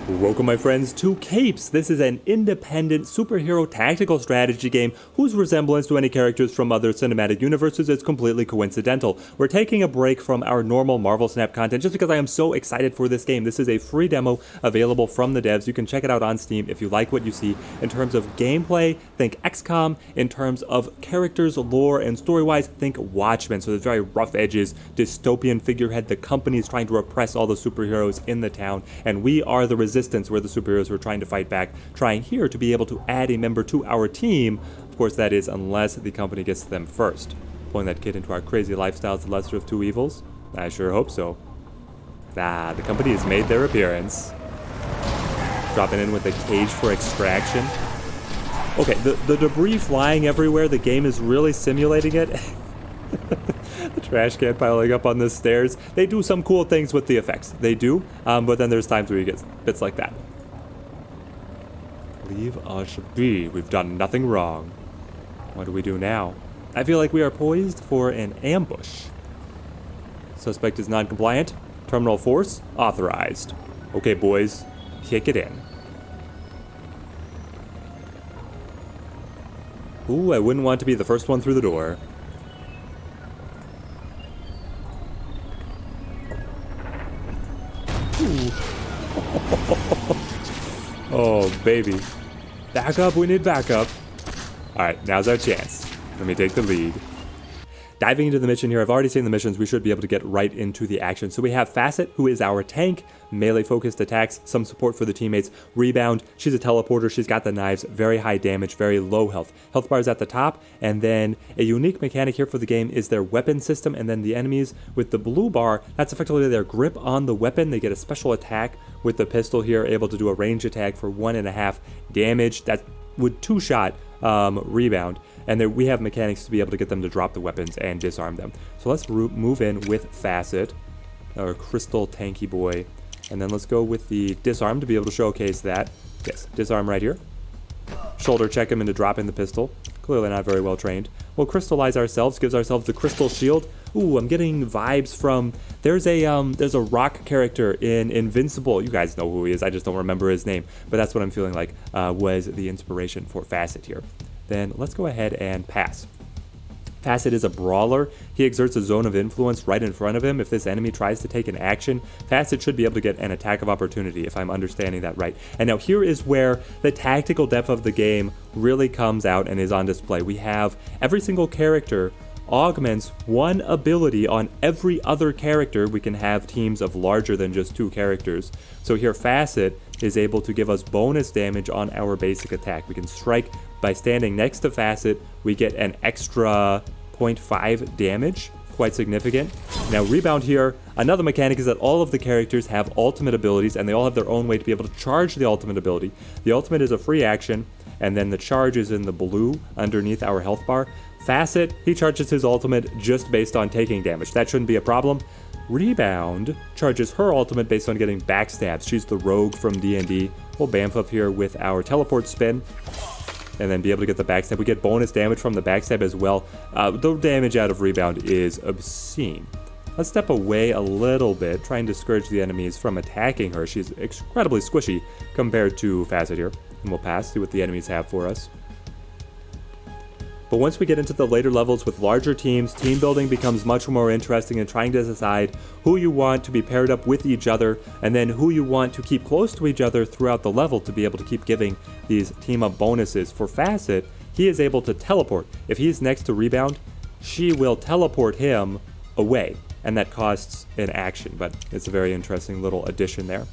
Welcome, my friends, to Capes. This is an independent superhero tactical strategy game whose resemblance to any characters from other cinematic universes is completely coincidental. We're taking a break from our normal Marvel Snap content just because I am so excited for this game. This is a free demo available from the devs. You can check it out on Steam if you like what you see. In terms of gameplay, think XCOM. In terms of characters, lore, and story-wise, think Watchmen. So there's very rough edges, dystopian figurehead. The company is trying to repress all the superheroes in the town, and we are the resistance where the superheroes were trying to fight back, trying here to be able to add a member to our team. Of course, that is unless the company gets them first. Pulling that kid into our crazy lifestyles, the lesser of two evils? I sure hope so. The company has made their appearance. Dropping in with a cage for extraction. Okay, the debris flying everywhere, the game is really simulating it. The trash can piling up on the stairs. They do some cool things with the effects. They do, but then there's times where you get bits like that. Leave us be. We've done nothing wrong. What do we do now? I feel like we are poised for an ambush. Suspect is non-compliant. Terminal force authorized. Okay, boys, kick it in. Ooh, I wouldn't want to be the first one through the door. Oh, baby. Back up, we need backup. Alright, now's our chance. Let me take the lead. Diving into the mission here, I've already seen the missions. We should be able to get right into the action. So we have Facet, who is our tank, melee-focused attacks, some support for the teammates. Rebound, she's a teleporter, she's got the knives, very high damage, very low health. Health bars at the top, and then a unique mechanic here for the game is their weapon system, and then the enemies with the blue bar, that's effectively their grip on the weapon. They get a special attack with the pistol here, able to do a range attack for 1.5 damage. That would two-shot rebound. And then we have mechanics to be able to get them to drop the weapons and disarm them. So let's move in with Facet, our crystal tanky boy. And then let's go with the disarm to be able to showcase that. Yes, disarm right here. Shoulder check him into dropping the pistol. Clearly not very well trained. We'll crystallize ourselves, gives ourselves the crystal shield. Ooh, I'm getting vibes from, there's a rock character in Invincible. You guys know who he is, I just don't remember his name. But that's what I'm feeling like was the inspiration for Facet here. Then let's go ahead and pass. Facet is a brawler. He exerts a zone of influence right in front of him. If this enemy tries to take an action, Facet should be able to get an attack of opportunity, if I'm understanding that right. And now here is where the tactical depth of the game really comes out and is on display. We have every single character augments one ability on every other character. We can have teams of larger than just 2 characters. So here Facet is able to give us bonus damage on our basic attack. We can strike by standing next to Facet. We get an extra 0.5 damage, quite significant. Now Rebound here, another mechanic is that all of the characters have ultimate abilities and they all have their own way to be able to charge the ultimate ability. The ultimate is a free action, and then the charge is in the blue underneath our health bar. Facet, he charges his ultimate just based on taking damage. That shouldn't be a problem. Rebound charges her ultimate based on getting backstabs. She's the rogue from D&D. We'll bamf up here with our teleport spin and then be able to get the backstab. We get bonus damage from the backstab as well. The damage out of Rebound is obscene. Let's step away a little bit, try and discourage the enemies from attacking her. She's incredibly squishy compared to Facet here. And we'll pass, see what the enemies have for us. But once we get into the later levels with larger teams, team building becomes much more interesting in trying to decide who you want to be paired up with each other, and then who you want to keep close to each other throughout the level to be able to keep giving these team up bonuses. For Facet, he is able to teleport. If he's next to Rebound, she will teleport him away, and that costs an action, but it's a very interesting little addition there.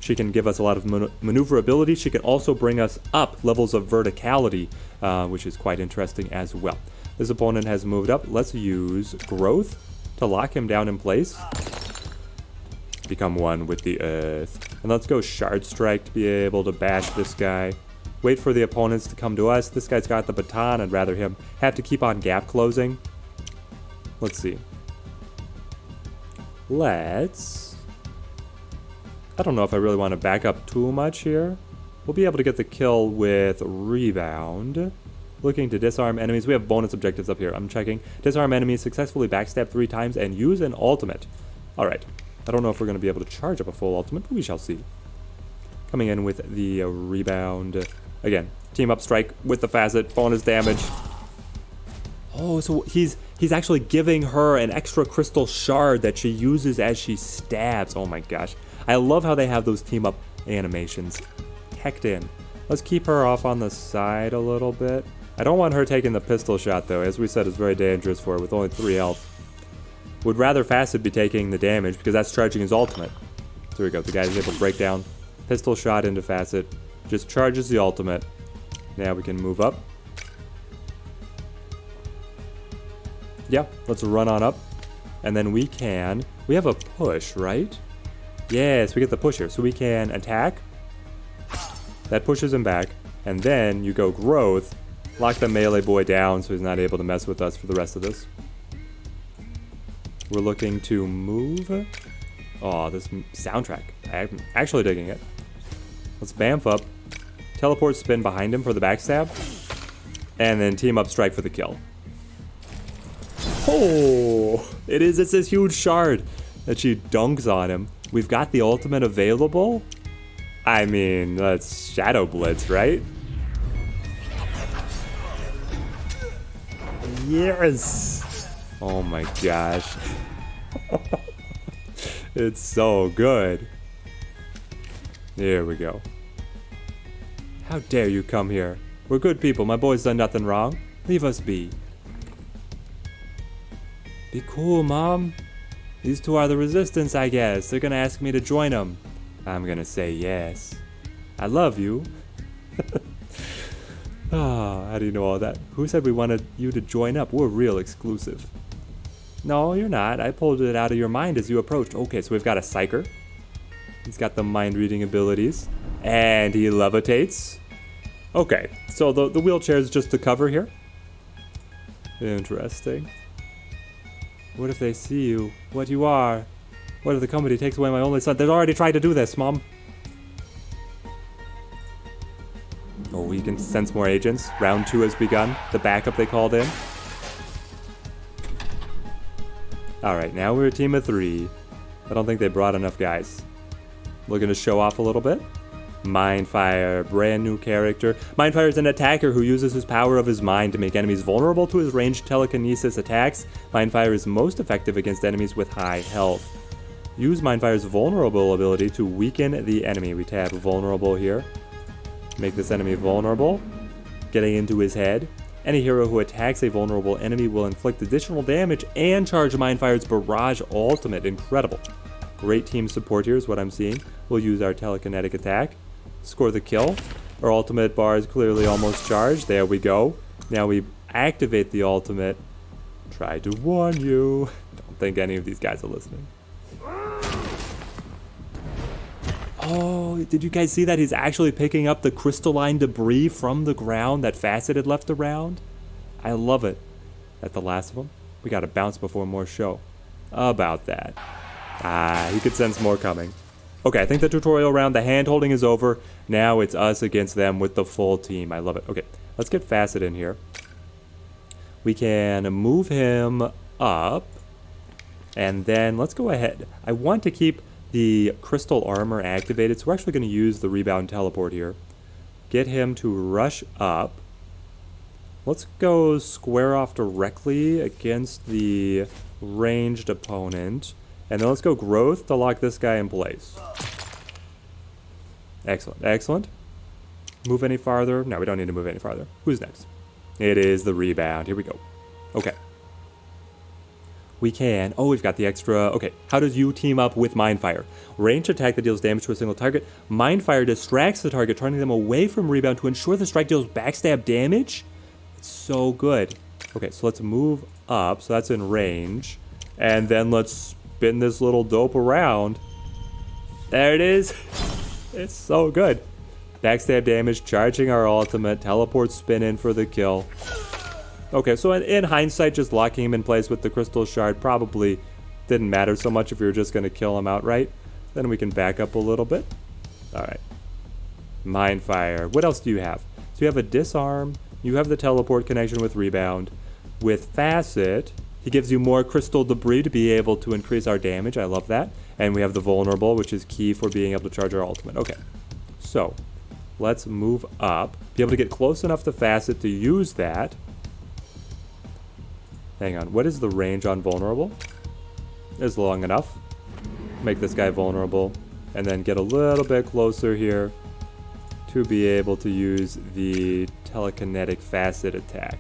She can give us a lot of maneuverability. She can also bring us up levels of verticality, which is quite interesting as well. This opponent has moved up. Let's use growth to lock him down in place. Become one with the earth. And let's go shard strike to be able to bash this guy. Wait for the opponents to come to us. This guy's got the baton. I'd rather him have to keep on gap closing. Let's see. I don't know if I really want to back up too much here. We'll be able to get the kill with Rebound. Looking to disarm enemies. We have bonus objectives up here. I'm checking. Disarm enemies, successfully backstab 3 times, and use an ultimate. Alright. I don't know if we're going to be able to charge up a full ultimate, but we shall see. Coming in with the rebound. Again, team up strike with the facet, bonus damage. Oh, so he's actually giving her an extra crystal shard that she uses as she stabs. Oh my gosh. I love how they have those team up animations. Hecked in. Let's keep her off on the side a little bit. I don't want her taking the pistol shot though. As we said, it's very dangerous for her with only 3 health. Would rather Facet be taking the damage because that's charging his ultimate. There we go. The guy's able to break down. Pistol shot into Facet. Just charges the ultimate. Now we can move up. Yeah, let's run on up. And then we have a push, right? Yes, we get the push here. So we can attack. That pushes him back. And then you go growth. Lock the melee boy down so he's not able to mess with us for the rest of this. We're looking to move. Oh, this soundtrack. I'm actually digging it. Let's bamf up. Teleport spin behind him for the backstab. And then team up strike for the kill. Oh, it's this huge shard that she dunks on him. We've got the ultimate available. I mean, that's Shadow Blitz, right? Yes! Oh my gosh. It's so good. Here we go. How dare you come here? We're good people. My boy's done nothing wrong. Leave us be. Be cool, Mom. These two are the resistance, I guess. They're gonna ask me to join them. I'm gonna say yes. I love you. Ah, how do you know all that? Who said we wanted you to join up? We're real exclusive. No, you're not. I pulled it out of your mind as you approached. Okay, so we've got a Psyker. He's got the mind-reading abilities. And he levitates. Okay, so the wheelchair is just the cover here. Interesting. What if they see you? What you are? What if the company takes away my only son? They've already tried to do this, Mom. Oh, we can sense more agents. Round 2 has begun. The backup they called in. Alright, now we're a team of 3. I don't think they brought enough guys. Looking to show off a little bit. Mindfire, brand new character. Mindfire is an attacker who uses his power of his mind to make enemies vulnerable to his ranged telekinesis attacks. Mindfire is most effective against enemies with high health. Use Mindfire's vulnerable ability to weaken the enemy. We tab vulnerable here. Make this enemy vulnerable. Getting into his head. Any hero who attacks a vulnerable enemy will inflict additional damage and charge Mindfire's barrage ultimate. Incredible. Great team support here is what I'm seeing. We'll use our telekinetic attack. Score the kill. Our ultimate bar is clearly almost charged. There we go. Now we activate the ultimate. Tried to warn you. Don't think any of these guys are listening. Oh, did you guys see that? He's actually picking up the crystalline debris from the ground that Facet had left around. I love it. That's the last of them. We gotta bounce before more show. About that. He could sense more coming. Okay, I think the tutorial round, the hand holding is over. Now it's us against them with the full team. I love it. Okay, let's get Facet in here. We can move him up. And then let's go ahead. I want to keep the crystal armor activated, so we're actually going to use the rebound teleport here. Get him to rush up. Let's go square off directly against the ranged opponent. And then let's go growth to lock this guy in place. Excellent, excellent. Move any farther? No, we don't need to move any farther. Who's next? It is the rebound. Here we go. Okay. We can. Oh, we've got the extra. Okay, how does you team up with Mindfire? Ranged attack that deals damage to a single target. Mindfire distracts the target, turning them away from rebound to ensure the strike deals backstab damage. It's so good. Okay, so let's move up. So that's in range. And then let's spin this little dope around. There it is. It's so good. Backstab damage, charging our ultimate, teleport spin in for the kill. Okay, so in hindsight, just locking him in place with the crystal shard probably didn't matter so much if we were just going to kill him outright. Then we can back up a little bit. All right. Mindfire. What else do you have? So you have a disarm. You have the teleport connection with rebound. With Facet, he gives you more crystal debris to be able to increase our damage. I love that. And we have the vulnerable, which is key for being able to charge our ultimate. Okay. So, let's move up. Be able to get close enough to Facet to use that. Hang on, what is the range on vulnerable? It's long enough. Make this guy vulnerable. And then get a little bit closer here to be able to use the telekinetic Facet attack.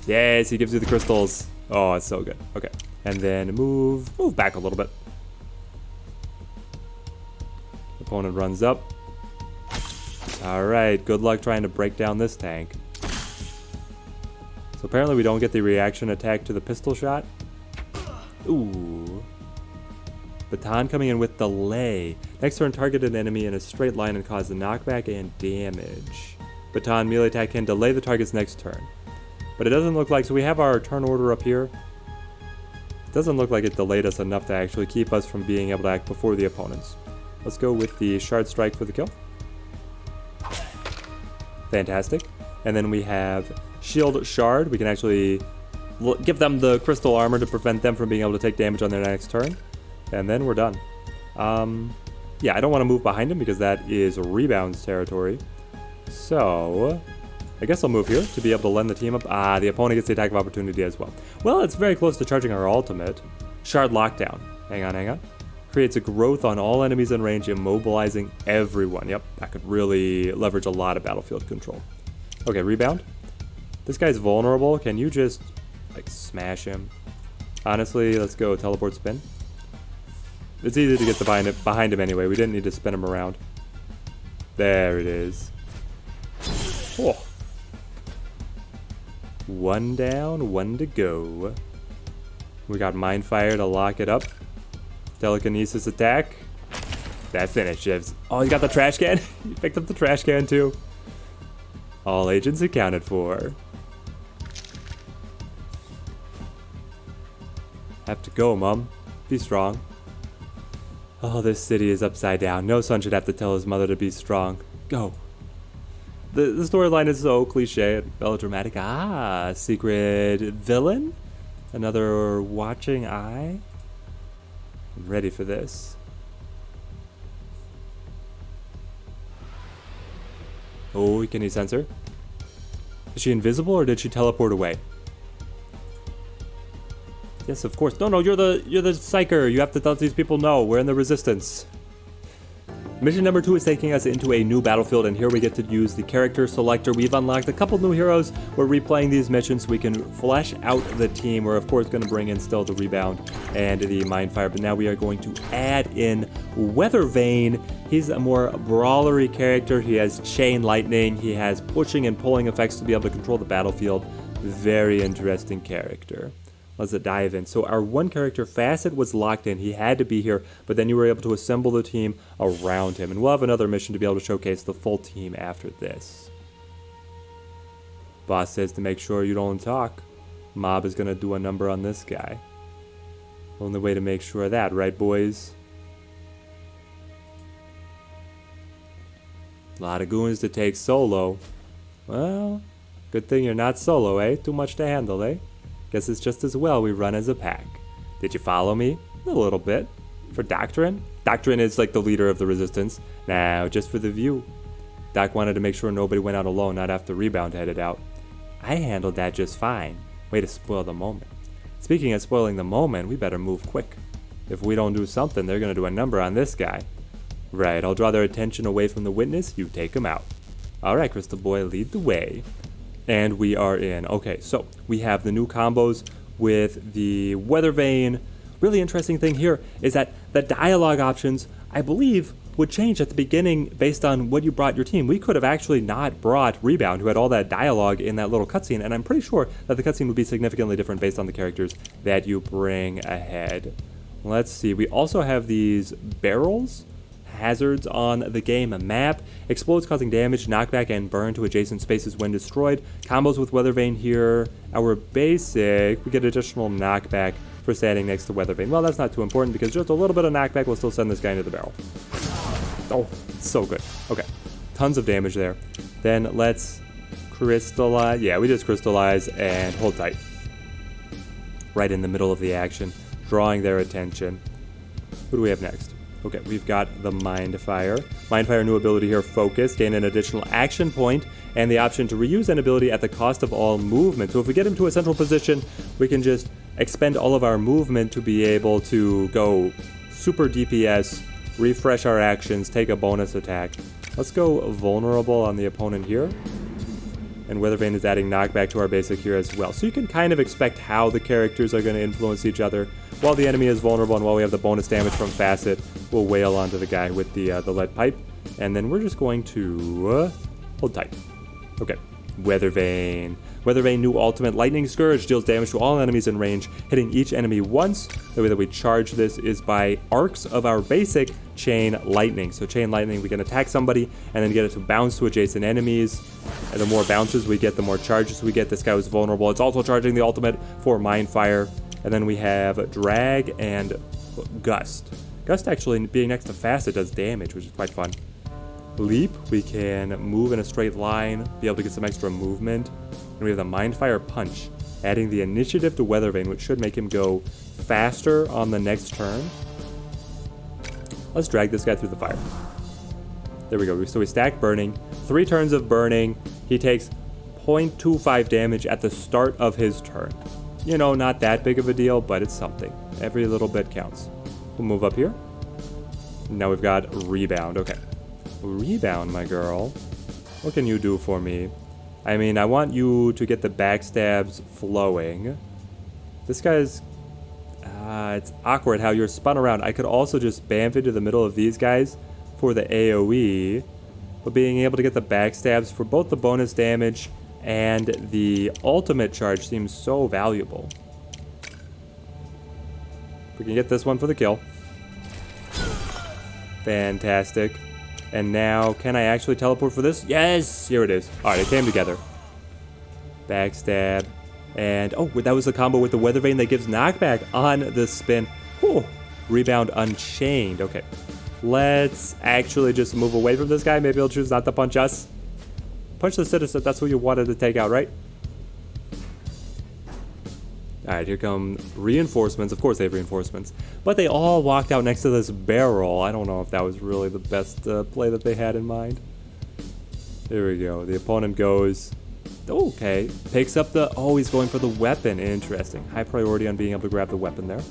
Yes, he gives you the crystals. Oh, it's so good. Okay. And then move back a little bit. Opponent runs up. Alright, good luck trying to break down this tank. So apparently we don't get the reaction attack to the pistol shot. Ooh. Baton coming in with delay. Next turn, target an enemy in a straight line and cause a knockback and damage. Baton melee attack can delay the target's next turn. But it doesn't look like, so we have our turn order up here. It doesn't look like it delayed us enough to actually keep us from being able to act before the opponents. Let's go with the Shard Strike for the kill. Fantastic. And then we have Shield Shard. We can actually give them the crystal armor to prevent them from being able to take damage on their next turn. And then we're done. Yeah, I don't want to move behind him because that is Rebound's territory. So I guess I'll move here to be able to lend the team up. The opponent gets the attack of opportunity as well. Well, it's very close to charging our ultimate. Shard Lockdown. Hang on. Creates a growth on all enemies in range, immobilizing everyone. Yep, that could really leverage a lot of battlefield control. Okay, Rebound. This guy's vulnerable. Can you just, like, smash him? Honestly, let's go Teleport Spin. It's easy to get behind him anyway. We didn't need to spin him around. There it is. Oh. One down, one to go. We got Mindfire to lock it up. Telekinesis attack. That finishes. Oh, you got the trash can? You picked up the trash can too. All agents accounted for. Have to go, Mom. Be strong. Oh, this city is upside down. No son should have to tell his mother to be strong. Go. The storyline is so cliche and melodramatic. Secret villain? Another watching eye? I'm ready for this. Oh, can he sense her? Is she invisible or did she teleport away? Yes, of course. No, you're the psyker. You have to let these people know. We're in the resistance. Mission number 2 is taking us into a new battlefield, and here we get to use the character selector. We've unlocked a couple new heroes. We're replaying these missions so we can flesh out the team. We're of course going to bring in still the Rebound and the Mindfire, but now we are going to add in Weathervane. He's a more brawlery character. He has chain lightning. He has pushing and pulling effects to be able to control the battlefield. Very interesting character. Let's dive in. So our one character, Facet, was locked in. He had to be here, but then you were able to assemble the team around him. And we'll have another mission to be able to showcase the full team after this. Boss says to make sure you don't talk. Mob is going to do a number on this guy. Only way to make sure of that, right, boys? A lot of goons to take solo. Well, good thing you're not solo, eh? Too much to handle, eh? Guess it's just as well we run as a pack. Did you follow me? A little bit. For Doctrine? Doctrine is like the leader of the resistance. Now, just for the view. Doc wanted to make sure nobody went out alone, not after Rebound headed out. I handled that just fine. Way to spoil the moment. Speaking of spoiling the moment, we better move quick. If we don't do something, they're gonna do a number on this guy. Right, I'll draw their attention away from the witness, you take him out. Alright, Crystal Boy, lead the way. And we are in. Okay, so we have the new combos with the Weathervane. Really interesting thing here is that the dialogue options, I believe, would change at the beginning based on what you brought your team. We could have actually not brought Rebound, who had all that dialogue in that little cutscene, and I'm pretty sure that the cutscene would be significantly different based on the characters that you bring ahead. Let's see, we also have these barrels. Hazards on the game map. Explodes causing damage, knockback, and burn to adjacent spaces when destroyed. Combos with Weathervane here. Our basic, we get additional knockback for standing next to Weathervane. Well, that's not too important because just a little bit of knockback will still send this guy into the barrel. Oh, so good. Okay, tons of damage there. Then let's crystallize. Yeah, we just crystallize and hold tight. Right in the middle of the action, drawing their attention. Who do we have next? Okay, we've got the Mindfire. Mindfire new ability here, Focus. Gain an additional action point and the option to reuse an ability at the cost of all movement. So if we get him to a central position, we can just expend all of our movement to be able to go super DPS, refresh our actions, take a bonus attack. Let's go vulnerable on the opponent here. And Weathervane is adding knockback to our basic here as well. So you can kind of expect how the characters are going to influence each other. While the enemy is vulnerable and while we have the bonus damage from Facet, we'll wail onto the guy with the lead pipe. And then we're just going to hold tight. Okay, Weathervane. Weathervane new ultimate Lightning Scourge deals damage to all enemies in range, hitting each enemy once. The way that we charge this is by arcs of our basic Chain Lightning. So Chain Lightning, we can attack somebody and then get it to bounce to adjacent enemies. And the more bounces we get, the more charges we get. This guy was vulnerable. It's also charging the ultimate for Mindfire. And then we have Drag and Gust. Gust actually being next to Facet does damage, which is quite fun. Leap, we can move in a straight line, be able to get some extra movement. And we have the Mindfire Punch, adding the initiative to Weathervane, which should make him go faster on the next turn. Let's drag this guy through the fire. There we go. So we stack Burning. 3 turns of Burning. He takes 0.25 damage at the start of his turn. You know, not that big of a deal, but it's something. Every little bit counts. We'll move up here. Now we've got Rebound. Okay. Rebound, my girl. What can you do for me? I mean, I want you to get the backstabs flowing. This guy's... it's awkward how you're spun around. I could also just bamf into the middle of these guys for the AoE. But being able to get the backstabs for both the bonus damage and the ultimate charge seems so valuable. We can get this one for the kill. Fantastic. And now, can I actually teleport for this? Yes! Here it is. Alright, it came together. Backstab. And, oh, that was the combo with the Weathervane that gives knockback on the spin. Whew. Rebound Unchained. Okay. Let's actually just move away from this guy. Maybe he'll choose not to punch us. Punch the citizen. That's who you wanted to take out, right? Alright, here come reinforcements. Of course they have reinforcements. But they all walked out next to this barrel. I don't know if that was really the best play that they had in mind. There we go. The opponent goes... Okay. Picks up the... Oh, he's going for the weapon. Interesting. High priority on being able to grab the weapon there.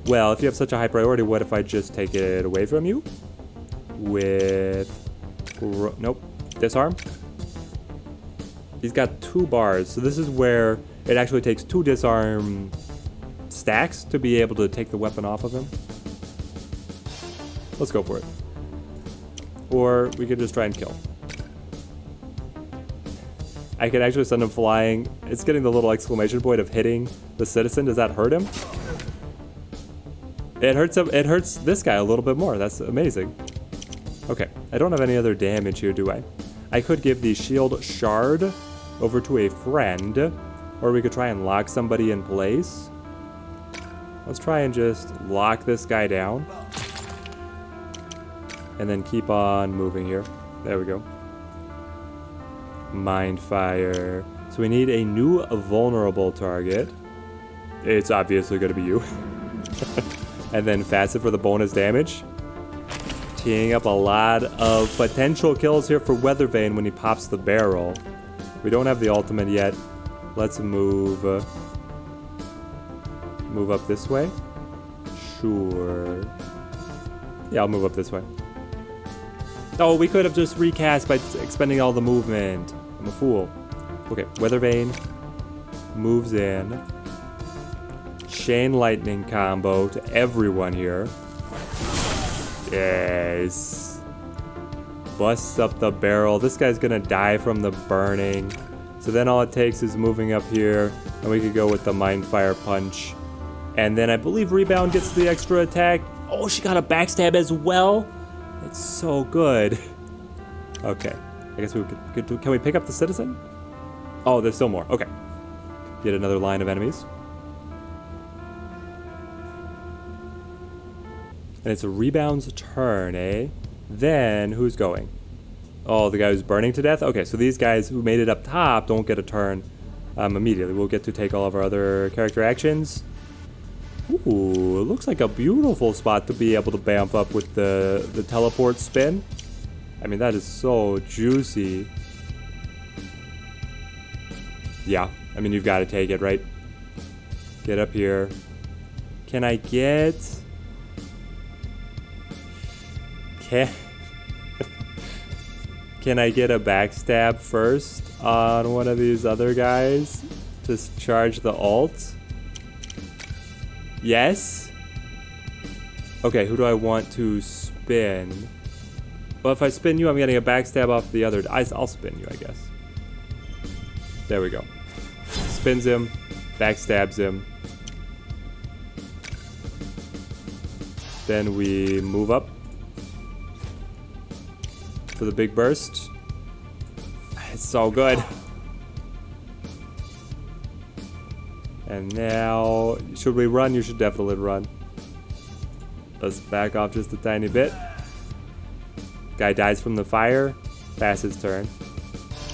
Well, if you have such a high priority, what if I just take it away from you? With... Nope. Disarm. He's got 2 bars. So this is where... It actually takes 2 disarm stacks to be able to take the weapon off of him. Let's go for it. Or we could just try and kill. I could actually send him flying. It's getting the little exclamation point of hitting the citizen. Does that hurt him? It hurts him. It hurts this guy a little bit more. That's amazing. Okay. I don't have any other damage here, do I? I could give the shield shard over to a friend. Or we could try and lock somebody in place. Let's try and just lock this guy down. And then keep on moving here. There we go. Mindfire. So we need a new vulnerable target. It's obviously going to be you. And then Facet for the bonus damage. Teeing up a lot of potential kills here for Weathervane when he pops the barrel. We don't have the ultimate yet. Let's move up this way. Sure. Yeah, I'll move up this way. Oh, we could have just recast by expending all the movement. I'm a fool. Okay, Weathervane moves in. Chain Lightning combo to everyone here. Yes. Busts up the barrel. This guy's gonna die from the burning. So then all it takes is moving up here, and we could go with the Mindfire Punch. And then I believe Rebound gets the extra attack. Oh, she got a backstab as well? It's so good. Okay, I guess we could do, can we pick up the citizen? Oh, there's still more, okay. Get another line of enemies. And it's a Rebound's turn, eh? Then, who's going? Oh, the guy who's burning to death? Okay, so these guys who made it up top don't get a turn immediately. We'll get to take all of our other character actions. Ooh, it looks like a beautiful spot to be able to bamf up with the teleport spin. I mean, that is so juicy. Yeah, I mean, you've got to take it, right? Get up here. Can I get... Can I get a backstab first on one of these other guys? Just charge the ult? Yes? Okay, who do I want to spin? Well, if I spin you, I'm getting a backstab off the other. I'll spin you, I guess. There we go. Spins him, backstabs him. Then we move up for the big burst. It's so good. And now, should we run? You should definitely run. Let's back off just a tiny bit. Guy dies from the fire. Facet's turn.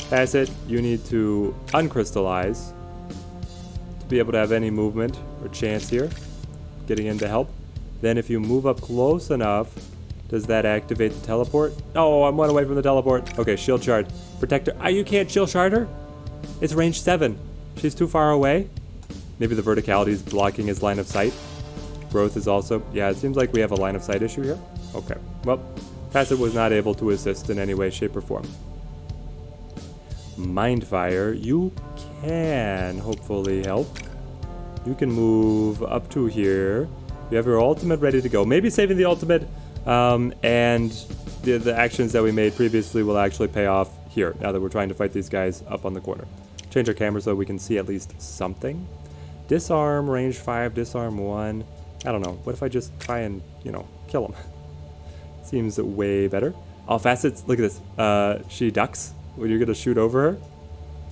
Facet, you need to uncrystallize to be able to have any movement or chance here. Getting in to help. Then if you move up close enough, does that activate the teleport? Oh, I'm one away from the teleport. Okay, shield shard. Protector. Ah, you can't shield shard her? It's range 7. She's too far away. Maybe the verticality is blocking his line of sight. Growth is also... Yeah, it seems like we have a line of sight issue here. Okay, well, Facet was not able to assist in any way, shape, or form. Mindfire, you can hopefully help. You can move up to here. You have your ultimate ready to go. Maybe saving the ultimate and the actions that we made previously will actually pay off here, now that we're trying to fight these guys up on the corner. Change our camera so we can see at least something. Disarm, range 5, disarm 1. I don't know. What if I just try and, kill him? Seems way better. Oh, Facets, look at this. She ducks when you're gonna shoot over her.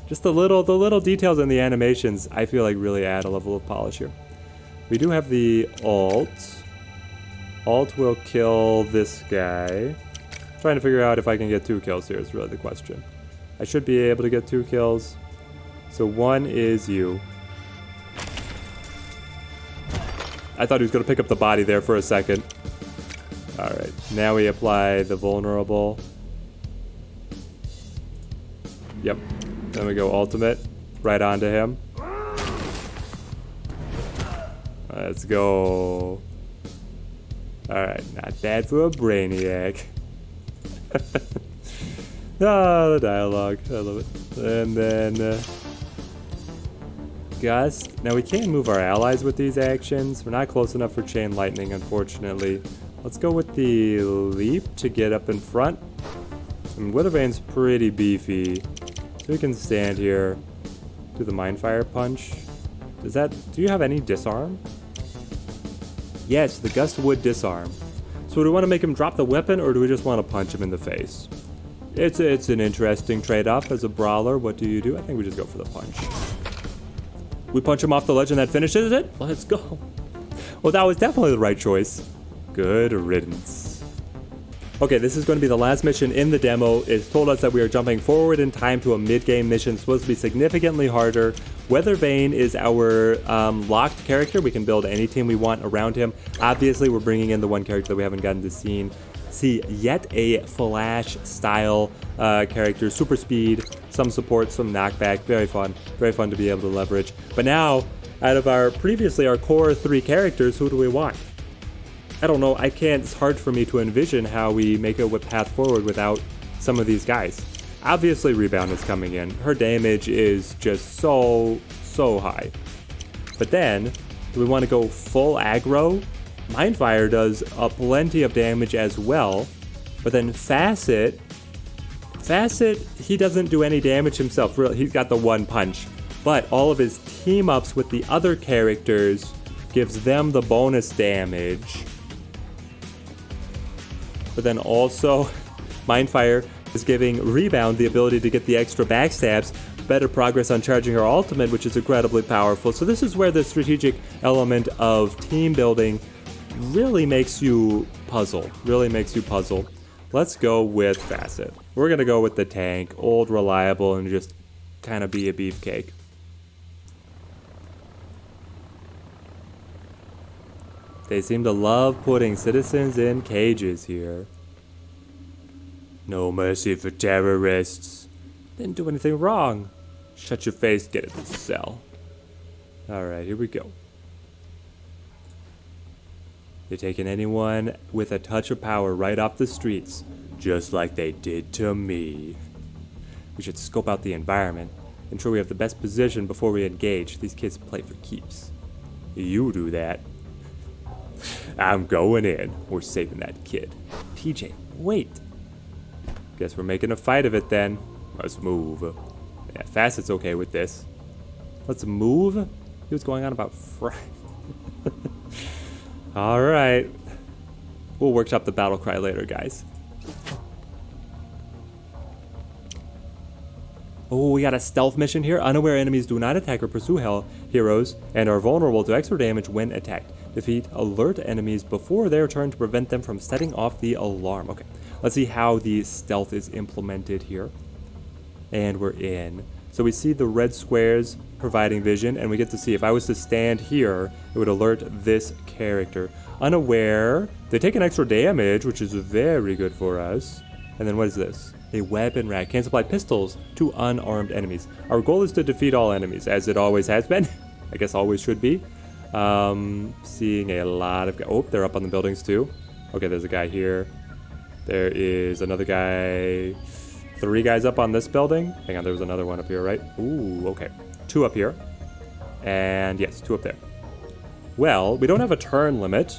Just the little details in the animations, I feel like really add a level of polish here. We do have the ult. Ult will kill this guy. Trying to figure out if I can get 2 kills here is really the question. I should be able to get 2 kills. So one is you. I thought he was going to pick up the body there for a second. Alright, now we apply the vulnerable. Yep. Then we go ultimate. Right onto him. Let's go. Alright, not bad for a brainiac. Ah, the dialogue. I love it. And then... Gust. Now we can't move our allies with these actions. We're not close enough for chain lightning, unfortunately. Let's go with the leap to get up in front. And Witherbane's pretty beefy. So we can stand here. Do the Mindfire punch. Do you have any disarm? Yes, the Gust would disarm. So do we want to make him drop the weapon, or do we just want to punch him in the face? It's an interesting trade-off as a brawler. What do you do? I think we just go for the punch. We punch him off the ledge and that finishes it? Let's go. Well, that was definitely the right choice. Good riddance. Okay, this is going to be the last mission in the demo. It's told us that we are jumping forward in time to a mid-game mission. It's supposed to be significantly harder. Weatherbane is our locked character. We can build any team we want around him. Obviously, we're bringing in the one character that we haven't gotten to see yet, a Flash style character. Super speed, some support, some knockback. Very fun to be able to leverage. But now, out of our core 3 characters, who do we want? I don't know. It's hard for me to envision how we make a path forward without some of these guys. Obviously, Rebound is coming in. Her damage is just so high. But then, do we want to go full aggro? Mindfire does plenty of damage as well. But then Facet, he doesn't do any damage himself. Really, he's got the one punch. But all of his team-ups with the other characters gives them the bonus damage. But then also, Mindfire is giving Rebound the ability to get the extra backstabs, better progress on charging her ultimate, which is incredibly powerful. So this is where the strategic element of team building really makes you puzzle. Let's go with Facet. We're going to go with the tank, old, reliable, and just kind of be a beefcake. They seem to love putting citizens in cages here. No mercy for terrorists. Didn't do anything wrong. Shut your face, get in the cell. Alright, here we go. They're taking anyone with a touch of power right off the streets, just like they did to me. We should scope out the environment, ensure we have the best position before we engage. These kids play for keeps. You do that. I'm going in. We're saving that kid. TJ, wait. Guess we're making a fight of it then. Let's move. Yeah, Facet's okay with this. Let's move? He was going on about Alright. We'll workshop the battle cry later, guys. Oh, we got a stealth mission here. Unaware enemies do not attack or pursue heroes and are vulnerable to extra damage when attacked. Defeat alert enemies before their turn to prevent them from setting off the alarm. Okay, let's see how the stealth is implemented here. And we're in. So we see the red squares providing vision, and we get to see if I was to stand here, it would alert this character. Unaware, they take an extra damage, which is very good for us. And then what is this? A weapon rack can supply pistols to unarmed enemies. Our goal is to defeat all enemies, as it always has been. I guess always should be. Seeing a lot of... Oh, they're up on the buildings too. Okay, there's a guy here. There is another guy... 3 guys up on this building. Hang on, there was another one up here, right? Ooh, okay. 2 up here. And yes, 2 up there. Well, we don't have a turn limit.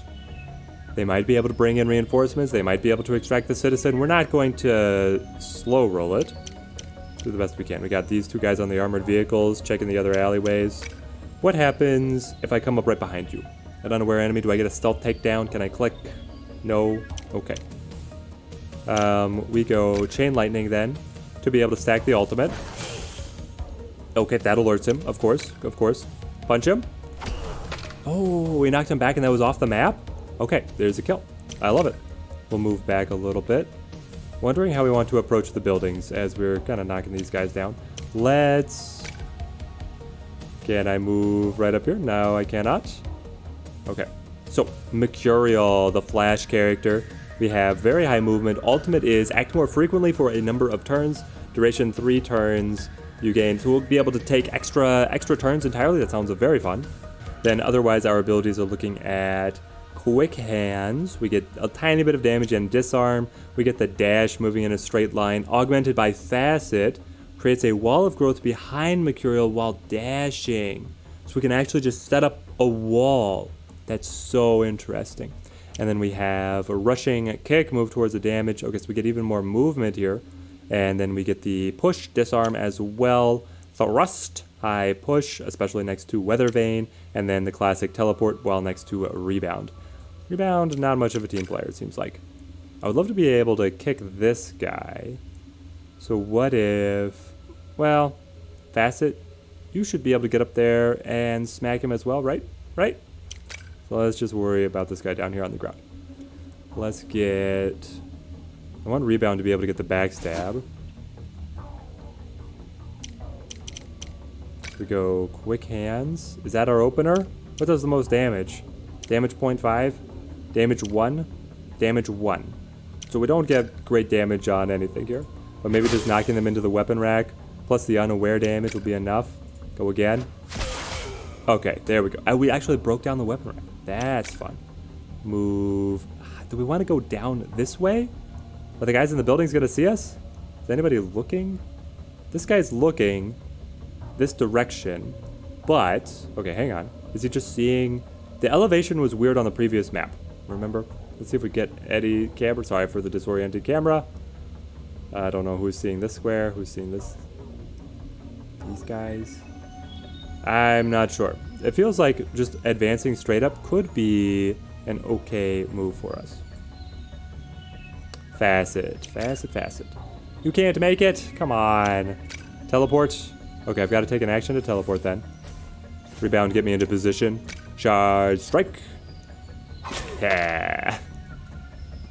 They might be able to bring in reinforcements. They might be able to extract the citizen. We're not going to slow roll it. Do the best we can. We got these 2 guys on the armored vehicles, checking the other alleyways. What happens if I come up right behind you? An unaware enemy, do I get a stealth takedown? Can I click? No? Okay. We go chain lightning then, to be able to stack the ultimate. Okay, that alerts him, of course. Punch him. Oh, we knocked him back and that was off the map? Okay, there's a kill. I love it. We'll move back a little bit. Wondering how we want to approach the buildings as we're kind of knocking these guys down. Let's... Can I move right up here? No, I cannot. Okay. So, Mercurial, the Flash character. We have very high movement. Ultimate is act more frequently for a number of turns. Duration 3 turns. You gain, so we'll be able to take extra turns entirely. That sounds very fun. Then otherwise our abilities are looking at quick hands. We get a tiny bit of damage and disarm. We get the dash moving in a straight line. Augmented by Facet. Creates a wall of growth behind Mercurial while dashing. So we can actually just set up a wall. That's so interesting. And then we have a rushing kick, move towards the damage. Okay, so we get even more movement here. And then we get the push, disarm as well. Thrust, high push, especially next to Weather Vane. And then the classic teleport while next to Rebound. Rebound, not much of a team player, it seems like. I would love to be able to kick this guy. So what if... Well, Facet, you should be able to get up there and smack him as well, right? Right? So let's just worry about this guy down here on the ground. Let's get... I want Rebound to be able to get the backstab. We go quick hands. Is that our opener? What does the most damage? Damage 0.5? Damage 1? Damage 1. So we don't get great damage on anything here. But maybe just knocking them into the weapon rack plus the unaware damage will be enough. Go again. Okay, there we go. We actually broke down the weapon rack. That's fun. Move. Do we want to go down this way? Are the guys in the buildings going to see us? Is anybody looking? This guy's looking this direction. But, okay, hang on. Is he just seeing... The elevation was weird on the previous map. Remember? Let's see if we get Eddie camera. Sorry for the disoriented camera. I don't know who's seeing this square. Who's seeing this? These guys? I'm not sure. It feels like just advancing straight up could be an okay move for us. Facet. You can't make it? Come on. Teleport. Okay, I've got to take an action to teleport then. Rebound, get me into position. Charge, strike. Yeah.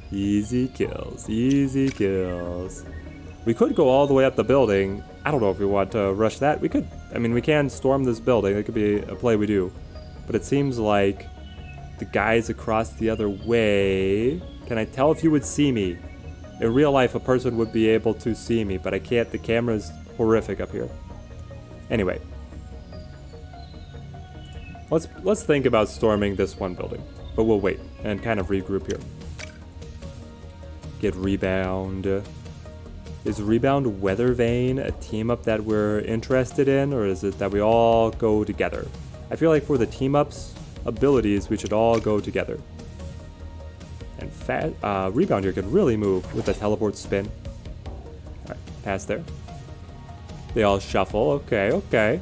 Easy kills. We could go all the way up the building. I don't know if we want to rush that. We could. I mean, we can storm this building. It could be a play we do. But it seems like the guys across the other way. Can I tell if you would see me? In real life, a person would be able to see me, but I can't. The camera's horrific up here. Anyway. Let's think about storming this one building. But we'll wait and kind of regroup here. Get Rebound. Is Rebound Weather Vane a team up that we're interested in, or is it that we all go together? I feel like for the team ups abilities, we should all go together. And Rebound here can really move with the teleport spin. Alright, pass there. They all shuffle. Okay, okay.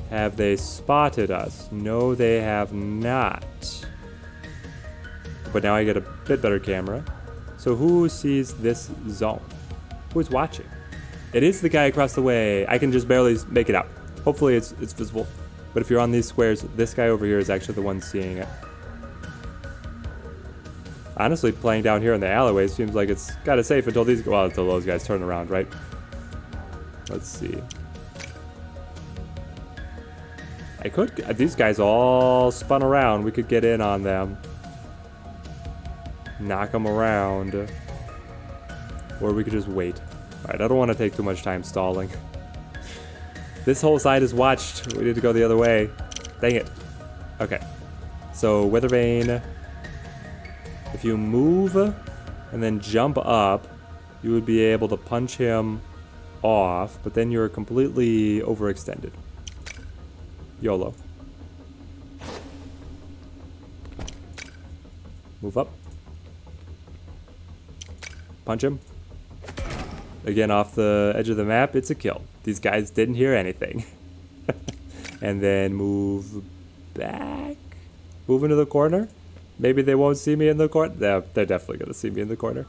Have they spotted us? No, they have not. But now I get a bit better camera. So who sees this zone? Who's watching? It is the guy across the way. I can just barely make it out. Hopefully it's visible. But if you're on these squares, this guy over here is actually the one seeing it. Honestly, playing down here in the alleyway seems like it's kind of safe until until those guys turn around, right? Let's see. These guys all spun around. We could get in on them. Knock them around. Or we could just wait. Alright, I don't want to take too much time stalling. This whole side is watched. We need to go the other way. Dang it. Okay. So, Weathervane. If you move and then jump up, you would be able to punch him off, but then you're completely overextended. YOLO. Move up. Punch him. Again, off the edge of the map, it's a kill. These guys didn't hear anything. And then move back. Move into the corner. Maybe they won't see me in the corner. They're definitely going to see me in the corner.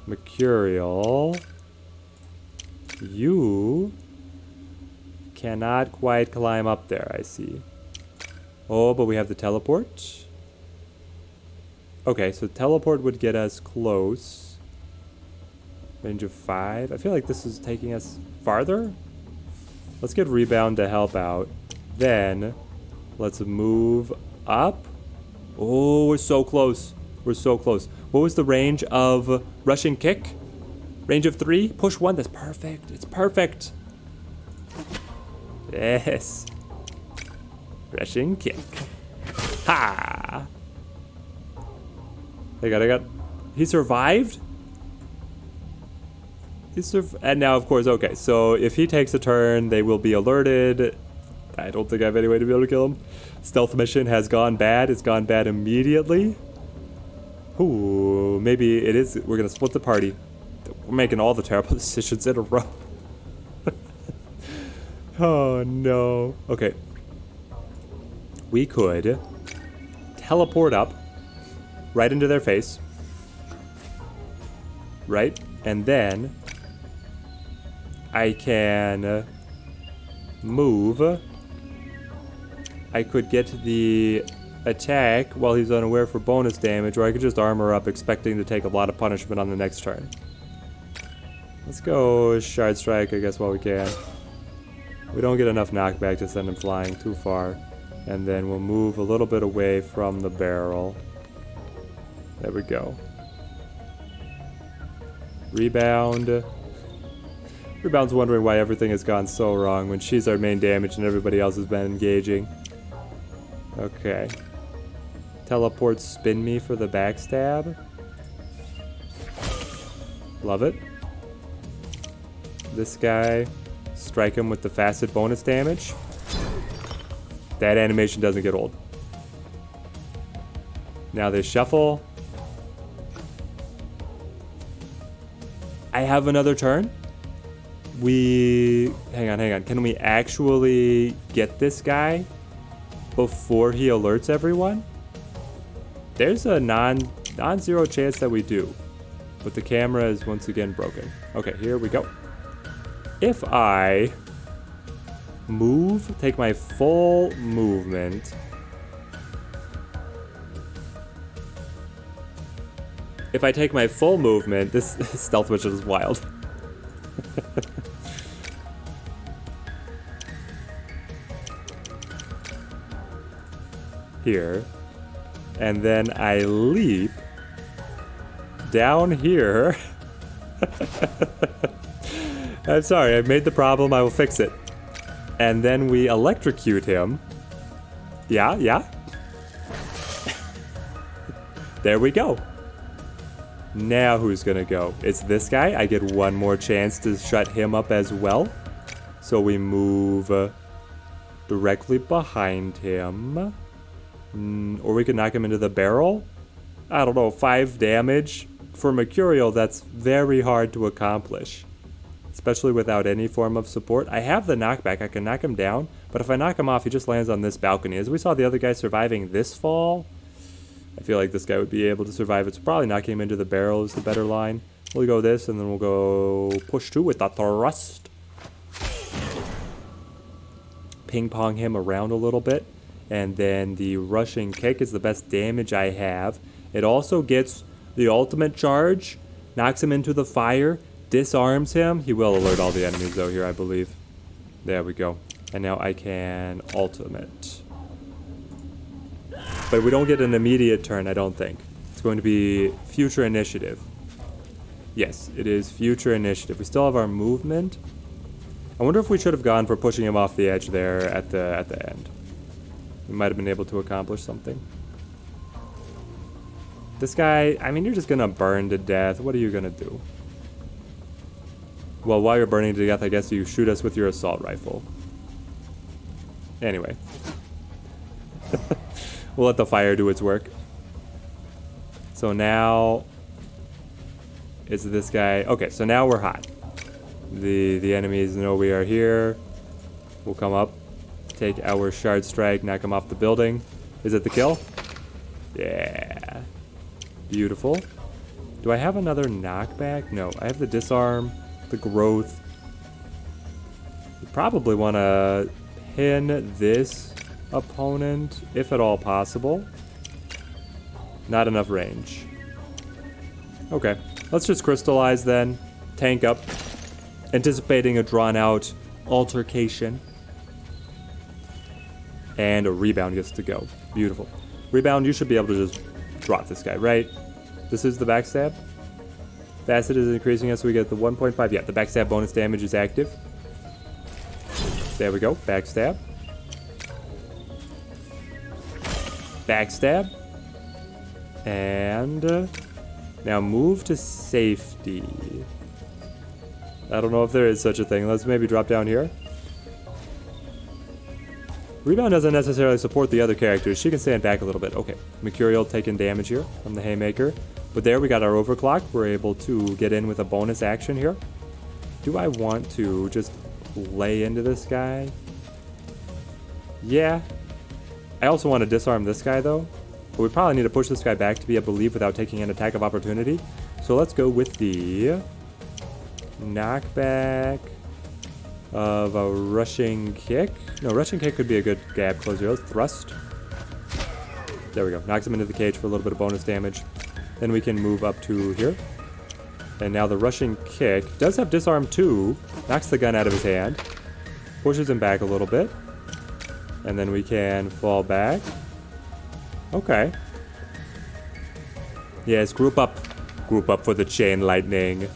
Mercurial. You cannot quite climb up there, I see. Oh, but we have the teleport. Okay, so teleport would get us close. Range of 5. I feel like this is taking us farther. Let's get Rebound to help out. Then, let's move up. Oh, we're so close. We're so close. What was the range of Russian kick? Range of 3? Push 1. That's perfect. It's perfect. Yes. Russian kick. Ha! I got. He survived? And now, of course, okay. So if he takes a turn, they will be alerted. I don't think I have any way to be able to kill him. Stealth mission has gone bad. It's gone bad immediately. Ooh, maybe it is. We're going to split the party. We're making all the terrible decisions in a row. Oh, no. Okay. We could teleport up right into their face. Right? And then I can move. I could get the attack while he's unaware for bonus damage, or I could just armor up expecting to take a lot of punishment on the next turn. Let's go Shard Strike, I guess, while we can. We don't get enough knockback to send him flying too far. And then we'll move a little bit away from the barrel. There we go. Rebound. Rebound's wondering why everything has gone so wrong when she's our main damage and everybody else has been engaging. Okay. Teleport spin me for the backstab. Love it. This guy, strike him with the facet bonus damage. That animation doesn't get old. Now they shuffle. I have another turn. Hang on. Can we actually get this guy before he alerts everyone? There's a non-zero chance that we do. But the camera is once again broken. Okay, here we go. If I move, take my full movement. If I take my full movement, this stealth mission is wild. here. And then I leap down here. I'm sorry, I made the problem, I will fix it. And then we electrocute him. Yeah. There we go. Now who's gonna go? It's this guy. I get one more chance to shut him up as well. So we move directly behind him. Or we could knock him into the barrel. I don't know, 5 damage. For Mercurial, that's very hard to accomplish. Especially without any form of support. I have the knockback, I can knock him down. But if I knock him off, he just lands on this balcony. As we saw the other guy surviving this fall, I feel like this guy would be able to survive it. So probably knocking him into the barrel is the better line. We'll go this, and then we'll go push 2 with the thrust. Ping pong him around a little bit. And then the rushing kick is the best damage I have. It also gets the ultimate charge, knocks him into the fire, disarms him. He will alert all the enemies though here, I believe. There we go. And now I can ultimate. But we don't get an immediate turn, I don't think. It's going to be future initiative. Yes, it is future initiative. We still have our movement. I wonder if we should have gone for pushing him off the edge there at the end. We might have been able to accomplish something. This guy, I mean, you're just gonna burn to death. What are you gonna do? Well, while you're burning to death, I guess you shoot us with your assault rifle. Anyway. We'll let the fire do its work. So now... it's this guy. Okay, so now we're hot. The enemies know we are here. We'll come up. Take our shard strike, knock him off the building. Is it the kill? Yeah. Beautiful. Do I have another knockback? No, I have the disarm, the growth. You probably want to pin this opponent, if at all possible. Not enough range. Okay, let's just crystallize then. Tank up. Anticipating a drawn-out altercation. And a rebound gets to go. Beautiful. Rebound, you should be able to just drop this guy, right? This is the backstab. Facet is increasing as we get the 1.5. Yeah, the backstab bonus damage is active. There we go. Backstab. Backstab. And now move to safety. I don't know if there is such a thing. Let's maybe drop down here. Rebound doesn't necessarily support the other characters. She can stand back a little bit. Okay, Mercurial taking damage here from the Haymaker. But there we got our overclock. We're able to get in with a bonus action here. Do I want to just lay into this guy? Yeah. I also want to disarm this guy though. But we probably need to push this guy back to be able to leave without taking an attack of opportunity. So let's go with the knockback of a rushing kick. No, rushing kick could be a good gap closer. Let's thrust. There we go. Knocks him into the cage for a little bit of bonus damage. Then we can move up to here. And now the rushing kick does have disarm too. Knocks the gun out of his hand. Pushes him back a little bit. And then we can fall back. Okay. Yes, group up. Group up for the chain lightning.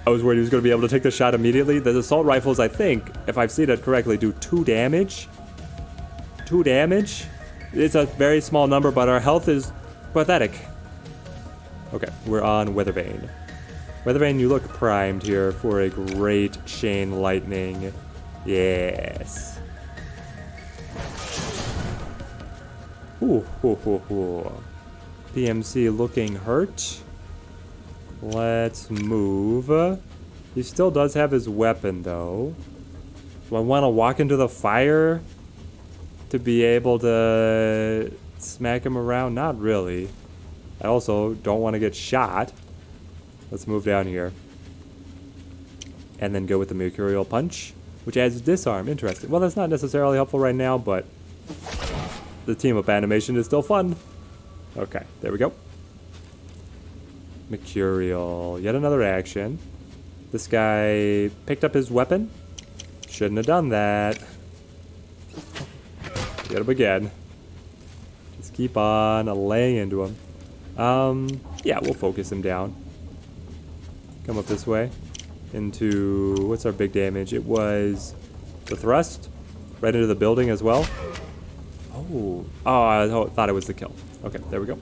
I was worried he was going to be able to take the shot immediately. The assault rifles, I think, if I've seen it correctly, do 2 damage. 2 damage? It's a very small number, but our health is pathetic. Okay, we're on Weathervane. Weathervane, you look primed here for a great chain lightning. Yes. Ooh, ooh, ooh, ooh. PMC looking hurt. Let's move. He still does have his weapon, though. Do I want to walk into the fire to be able to smack him around? Not really. I also don't want to get shot. Let's move down here. And then go with the Mercurial Punch, which adds disarm. Interesting. Well, that's not necessarily helpful right now, but the team-up animation is still fun. Okay, there we go. Mercurial. Yet another action. This guy picked up his weapon. Shouldn't have done that. Get him again. Just keep on laying into him. Yeah, we'll focus him down. Come up this way. Into, what's our big damage? It was the thrust. Right into the building as well. Oh, I thought it was the kill. Okay, there we go.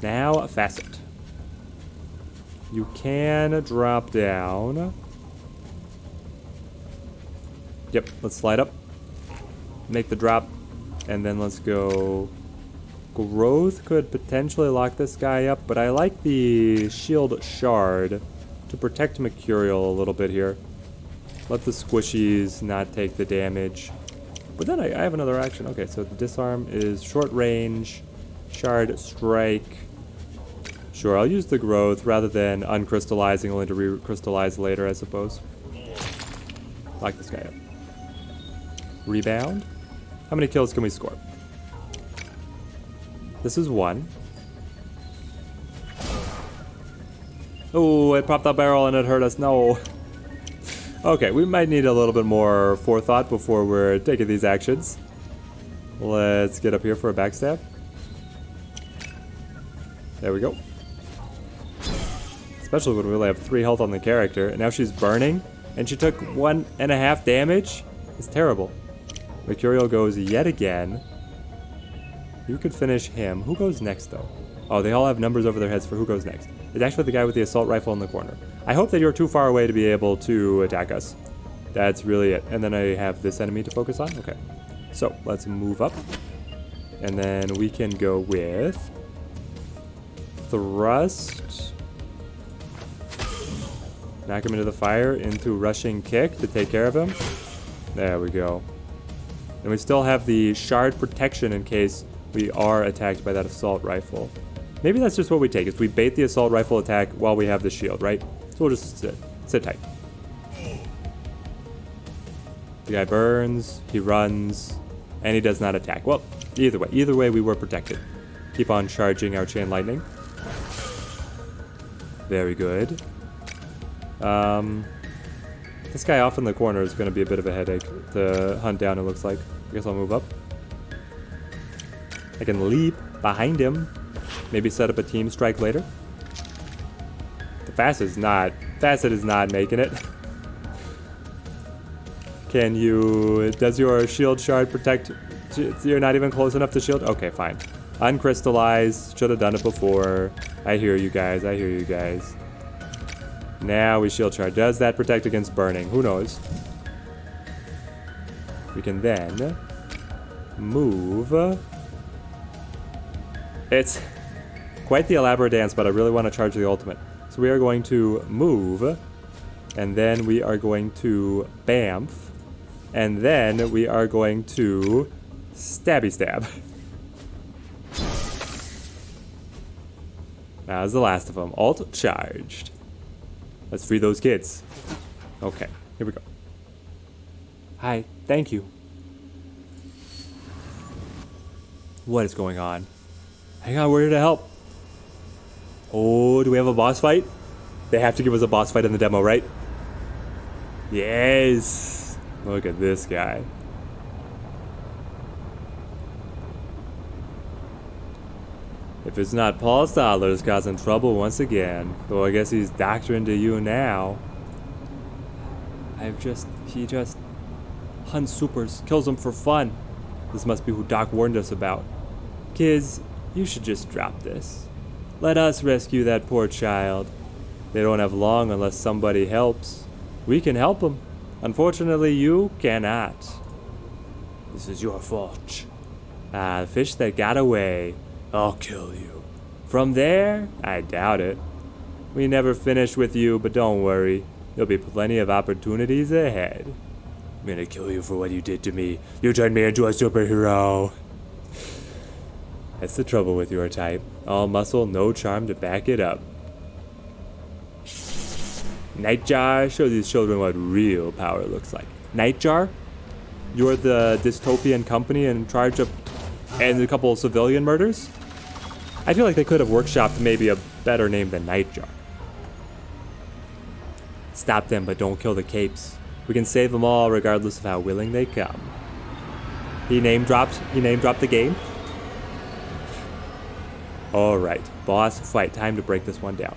Now, facet. You can drop down. Yep, let's slide up. Make the drop. And then let's go. Growth could potentially lock this guy up, but I like the shield shard to protect Mercurial a little bit here. Let the squishies not take the damage. But then I have another action. Okay, so the disarm is short range, shard strike. Sure, I'll use the growth rather than uncrystallizing, only to recrystallize later, I suppose. Lock this guy up. Rebound. How many kills can we score? This is 1. Oh, it popped that barrel and it hurt us. No. Okay, we might need a little bit more forethought before we're taking these actions. Let's get up here for a backstab. There we go. Especially when we only have 3 health on the character, and now she's burning, and she took 1.5 damage. It's terrible. Mercurial goes yet again. You could finish him. Who goes next, though? Oh, they all have numbers over their heads for who goes next. It's actually the guy with the assault rifle in the corner. I hope that you're too far away to be able to attack us. That's really it. And then I have this enemy to focus on. Okay. So, let's move up. And then we can go with thrust. Knock him into the fire, into rushing kick to take care of him. There we go. And we still have the shard protection in case we are attacked by that assault rifle. Maybe that's just what we take, is we bait the assault rifle attack while we have the shield, right? So we'll just sit tight. The guy burns, he runs, and he does not attack. Well, either way we were protected. Keep on charging our chain lightning. Very good. This guy off in the corner is going to be a bit of a headache to hunt down, it looks like. I guess I'll move up. I can leap behind him. Maybe set up a team strike later. The Facet is not making it. Can you... Does your shield shard protect... You're not even close enough to shield? Okay, fine. Uncrystallize. Should have done it before. I hear you guys. Now we shield shard. Does that protect against burning? Who knows? We can then move. It's quite the elaborate dance, but I really want to charge the ultimate. So we are going to move, and then we are going to bamf, and then we are going to stabby stab. That was the last of them. Alt charged. Let's free those kids. Okay, here we go. Hi, thank you. What is going on? Hang on, we're here to help. Oh, do we have a boss fight? They have to give us a boss fight in the demo, right? Yes! Look at this guy. If it's not Paul Stadler's causing trouble once again, though I guess he's doctoring to you now. He just hunts supers, kills them for fun. This must be who Doc warned us about. Kids, you should just drop this. Let us rescue that poor child. They don't have long unless somebody helps. We can help them. Unfortunately, you cannot. This is your fault. The fish that got away. I'll kill you. From there? I doubt it. We never finished with you, but don't worry. There'll be plenty of opportunities ahead. I'm gonna kill you for what you did to me. You turned me into a superhero. That's the trouble with your type. All muscle, no charm to back it up. Nightjar, show these children what real power looks like. Nightjar? You're the dystopian company in charge of and a couple of civilian murders? I feel like they could have workshopped maybe a better name than Nightjar. Stop them, but don't kill the capes. We can save them all regardless of how willing they come. He name dropped the game. Alright, boss fight. Time to break this one down.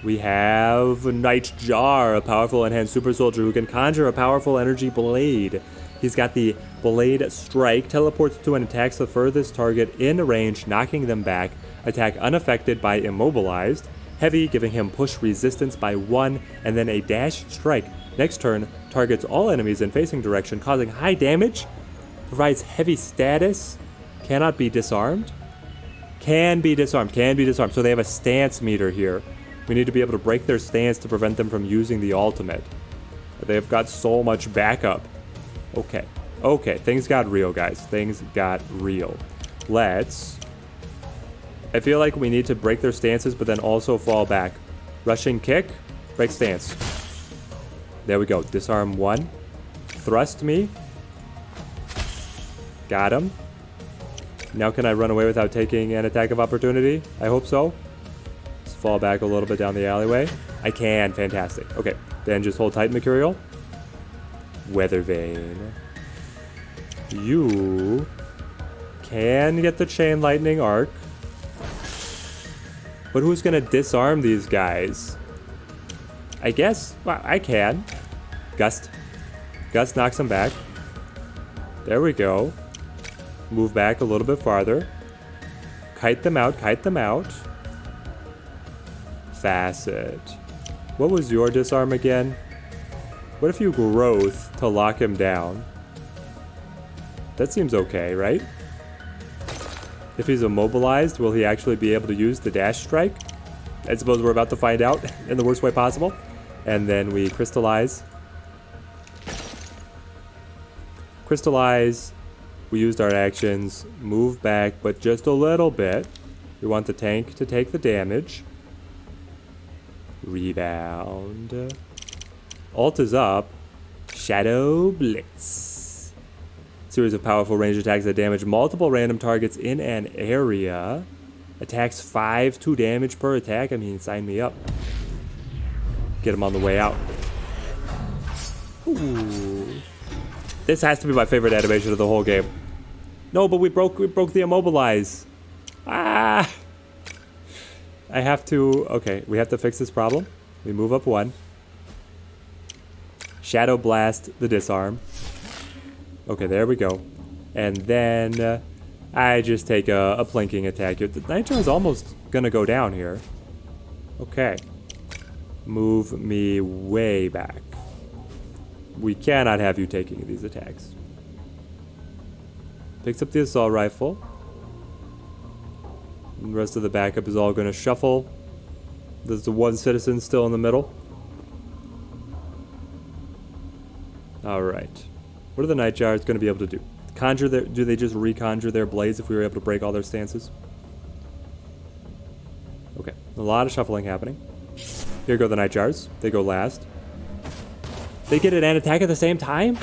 We have Nightjar, a powerful enhanced super soldier who can conjure a powerful energy blade. He's got the Blade Strike, teleports to and attacks the furthest target in range, knocking them back. Attack unaffected by immobilized. Heavy, giving him push resistance by 1, and then a Dash Strike. Next turn, targets all enemies in facing direction, causing high damage. Provides heavy status. Cannot be disarmed. Can be disarmed. So they have a stance meter here. We need to be able to break their stance to prevent them from using the ultimate. They've got so much backup. Okay, things got real, guys. Things got real. I feel like we need to break their stances, but then also fall back. Rushing kick, break stance. There we go. Disarm 1. Thrust me. Got him. Now can I run away without taking an attack of opportunity? I hope so. Let's fall back a little bit down the alleyway. I can. Fantastic. Okay, then just hold tight, Mercurial. Weather Vane. You can get the Chain Lightning Arc. But who's gonna disarm these guys? I guess, well, I can. Gust. Gust knocks them back. There we go. Move back a little bit farther. Kite them out. Facet. What was your disarm again? What if you growth to lock him down? That seems okay, right? If he's immobilized, will he actually be able to use the Dash Strike? I suppose we're about to find out in the worst way possible. And then we crystallize. Crystallize. We used our actions. Move back, but just a little bit. We want the tank to take the damage. Rebound. Ult is up. Shadow Blitz. Series of powerful range attacks that damage multiple random targets in an area. Attacks 2 damage per attack. I mean, sign me up. Get him on the way out. Ooh. This has to be my favorite animation of the whole game. No, but we broke the immobilize. Ah! I have to... Okay, we have to fix this problem. We move up 1. Shadow Blast the disarm. Okay, there we go. And then I just take a plinking attack here. The Nitro is almost gonna go down here. Okay. Move me way back. We cannot have you taking these attacks. Picks up the assault rifle. And the rest of the backup is all gonna shuffle. There's the one citizen still in the middle. Alright. What are the Nightjars going to be able to do? Do they just reconjure their blades if we were able to break all their stances? Okay. A lot of shuffling happening. Here go the Nightjars. They go last. They get an attack at the same time?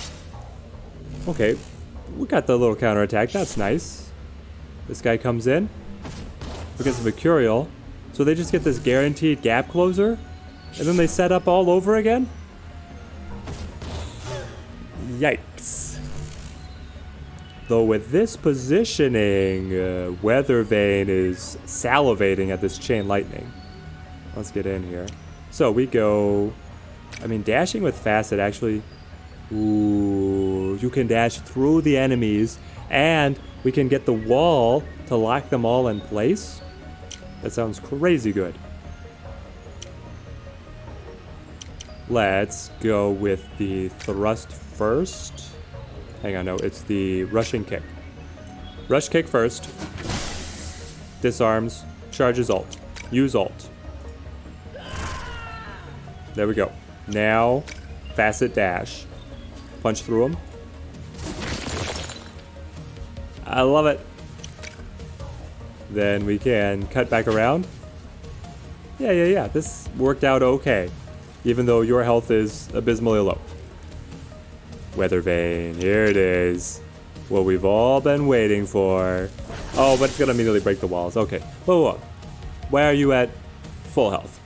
Okay. We got the little counterattack. That's nice. This guy comes in. Against the Mercurial. So they just get this guaranteed gap closer? And then they set up all over again? Yikes. Though with this positioning, Weather Vane is salivating at this Chain Lightning. Let's get in here. So we go... I mean, dashing with Facet actually... Ooh, you can dash through the enemies, and we can get the wall to lock them all in place. That sounds crazy good. Let's go with the thrust first. Hang on, no, it's the rushing kick. Rush kick first. Disarms. Charges ult. Use ult. There we go. Now, Facet dash. Punch through him. I love it. Then we can cut back around. Yeah. This worked out okay. Even though your health is abysmally low. Weather Vane, here it is. What we've all been waiting for. Oh, but it's gonna immediately break the walls. Okay. Whoa. Why are you at full health?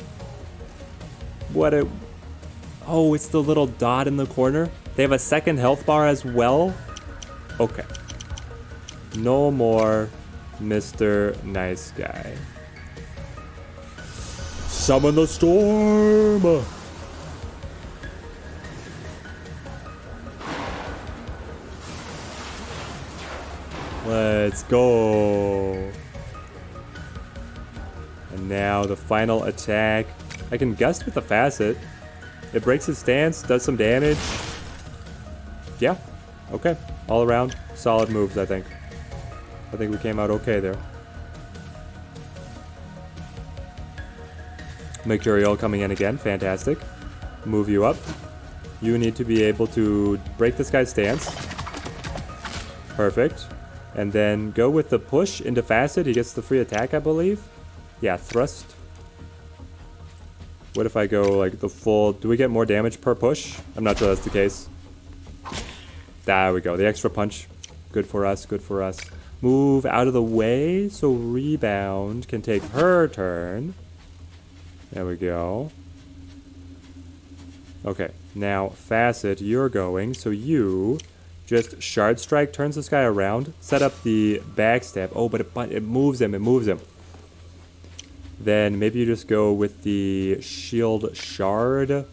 Oh, it's the little dot in the corner? They have a second health bar as well? Okay. No more Mr. Nice Guy. Summon the storm! Let's go. And now the final attack. I can gust with the facet. It breaks his stance, does some damage. Yeah, okay. All around, solid moves, I think. I think we came out okay there. Mercurial coming in again, fantastic. Move you up. You need to be able to break this guy's stance. Perfect. And then go with the push into facet. He gets the free attack, I believe. Yeah, thrust. What if I go like the full... Do we get more damage per push? I'm not sure that's the case. There we go. The extra punch. Good for us, good for us. Move out of the way so Rebound can take her turn. There we go. Okay, now Facet, you're going. So you just Shard Strike, turns this guy around. Set up the backstab. Oh, but it moves him, it moves him. Then maybe you just go with the Shield Shard.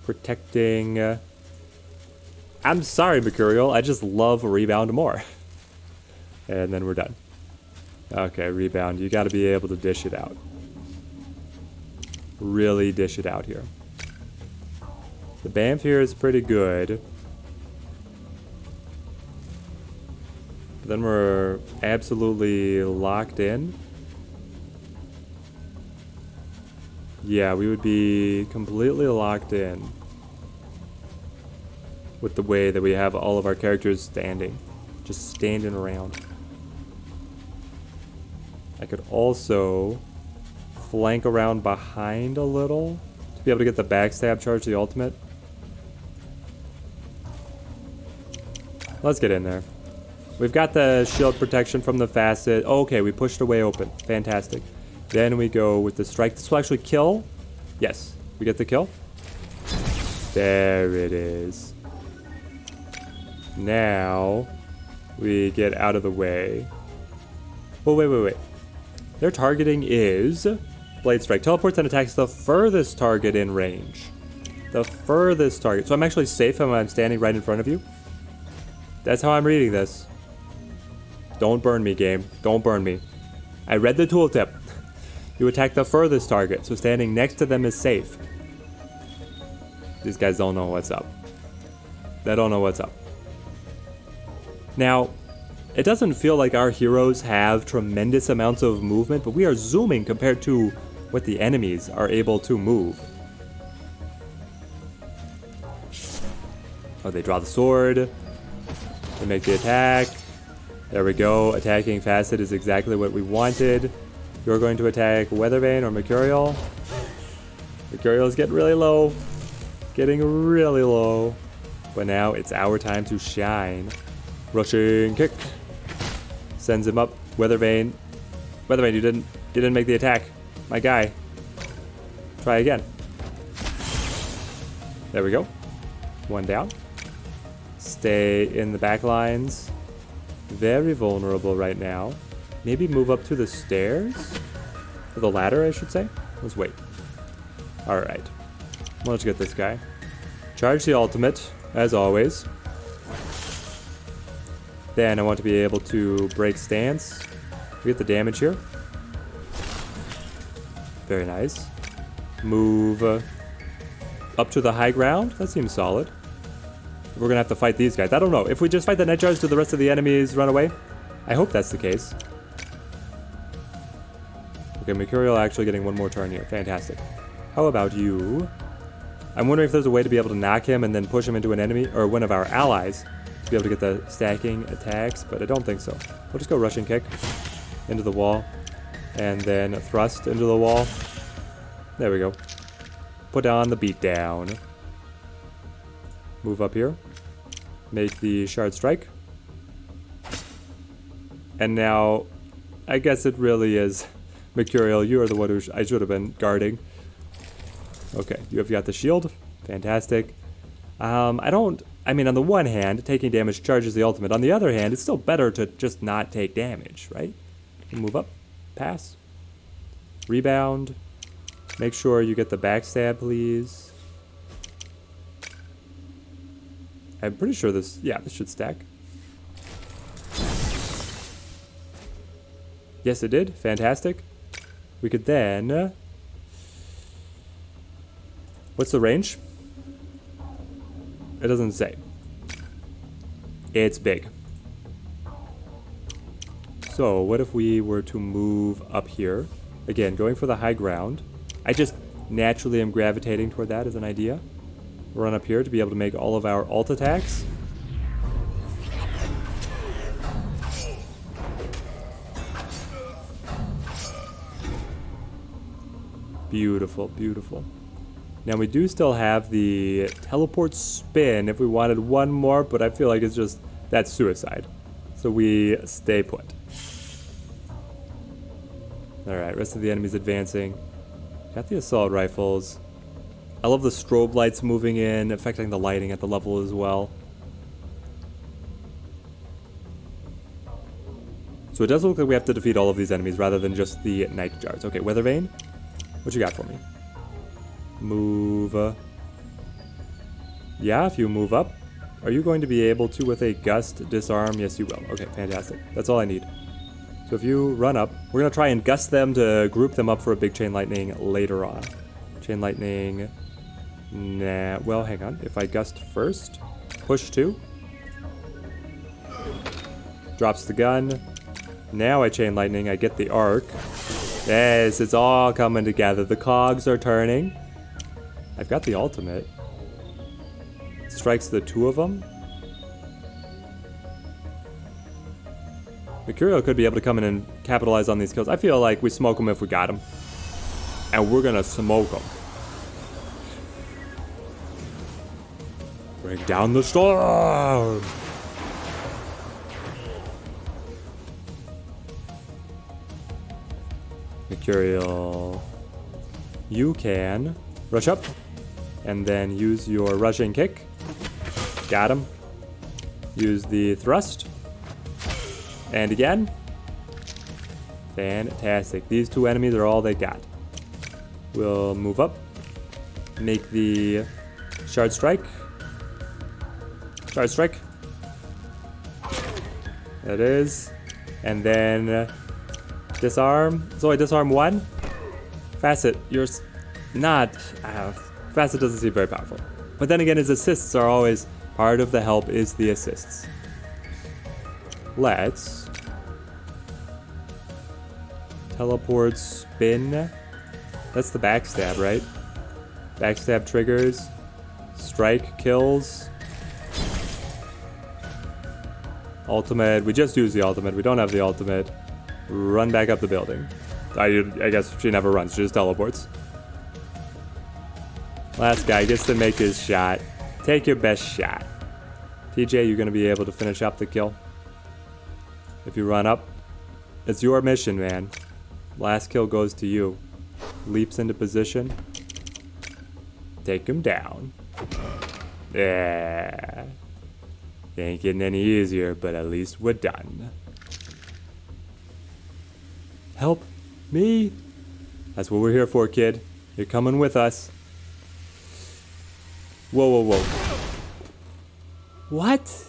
Protecting... I'm sorry, Mercurial. I just love Rebound more. And then we're done. Okay, Rebound. You got to be able to dish it out. Really dish it out here. The Bamf here is pretty good. But then we're absolutely locked in. Yeah, we would be completely locked in with the way that we have all of our characters standing. Just standing around. I could also flank around behind a little to be able to get the backstab charge, the ultimate. Let's get in there. We've got the shield protection from the facet. Oh, okay, we pushed away open. Fantastic. Then we go with the strike. This will actually kill. Yes, we get the kill. There it is. Now we get out of the way. Oh, wait. Their targeting is Blade Strike. Teleports and attacks the furthest target in range. The furthest target. So I'm actually safe when I'm standing right in front of you. That's how I'm reading this. Don't burn me, game. Don't burn me. I read the tooltip. You attack the furthest target, so standing next to them is safe. These guys don't know what's up. They don't know what's up. Now, it doesn't feel like our heroes have tremendous amounts of movement, but we are zooming compared to what the enemies are able to move. Oh, they draw the sword. They make the attack. There we go. Attacking Facet is exactly what we wanted. You're going to attack Weathervane or Mercurial. Mercurial is getting really low. Getting really low. But now it's our time to shine. Rushing kick. Sends him up. Weathervane. Weathervane, you didn't make the attack. My guy. Try again. There we go. One down. Stay in the back lines. Very vulnerable right now. Maybe move up to the stairs? Or the ladder, I should say. Let's wait. Alright. Let's get this guy. Charge the ultimate, as always. Then I want to be able to break stance. We get the damage here. Very nice. Move up to the high ground. That seems solid. We're gonna have to fight these guys. I don't know. If we just fight the night charge, do the rest of the enemies run away? I hope that's the case. Okay, Mercurial actually getting one more turn here. Fantastic. How about you? I'm wondering if there's a way to be able to knock him and then push him into an enemy, or one of our allies, to be able to get the stacking attacks, but I don't think so. We'll just go rushing kick into the wall, and then thrust into the wall. There we go. Put on the beatdown. Move up here. Make the shard strike. And now, I guess it really is Mercurial. You are the one who I should have been guarding. Okay, you have got the shield. Fantastic. I mean, on the one hand, taking damage charges the ultimate. On the other hand, it's still better to just not take damage, right? Move up. Pass. Rebound. Make sure you get the backstab, please. I'm pretty sure this, yeah, this should stack. Yes, it did. Fantastic. We could then... what's the range? It doesn't say. It's big. So, what if we were to move up here? Again, going for the high ground. I just naturally am gravitating toward that as an idea. Run up here to be able to make all of our ult attacks. Beautiful, beautiful. Now we do still have the teleport spin if we wanted one more, but I feel like it's just, that's suicide. So we stay put. Alright, rest of the enemies advancing. Got the assault rifles. I love the strobe lights moving in, affecting the lighting at the level as well. So it does look like we have to defeat all of these enemies rather than just the night jars. Okay, Weather Vane, what you got for me? Move. Yeah, if you move up. Are you going to be able to, with a gust, disarm? Yes, you will. Okay, fantastic. That's all I need. So if you run up, we're going to try and gust them to group them up for a big chain lightning later on. Chain lightning. Nah, well, hang on. If I gust first, push 2. Drops the gun. Now I chain lightning, I get the arc. Yes, it's all coming together. The cogs are turning. I've got the ultimate. Strikes the 2 of them. Mercurial could be able to come in and capitalize on these kills. I feel like we smoke them if we got them. And we're gonna smoke them. Bring down the storm! Mercurial. You can rush up and then use your rushing kick. Got him. Use the thrust. And again. Fantastic. These 2 enemies are all they got. We'll move up. Make the shard strike. Shard strike. That is. And then disarm. So I disarm 1. Facet, you're not... Facet doesn't seem very powerful. But then again, his assists are always... Part of the help is the assists. Let's... teleport spin. That's the backstab, right? Backstab triggers. Strike kills. Ultimate. We just used the ultimate. We don't have the ultimate. Run back up the building. I guess she never runs. She just teleports. Last guy gets to make his shot. Take your best shot. TJ, you're going to be able to finish up the kill. If you run up, it's your mission, man. Last kill goes to you. Leaps into position. Take him down. Yeah. Ain't getting any easier, but at least we're done. Help me. That's what we're here for, kid. You're coming with us. Whoa, whoa, whoa. What?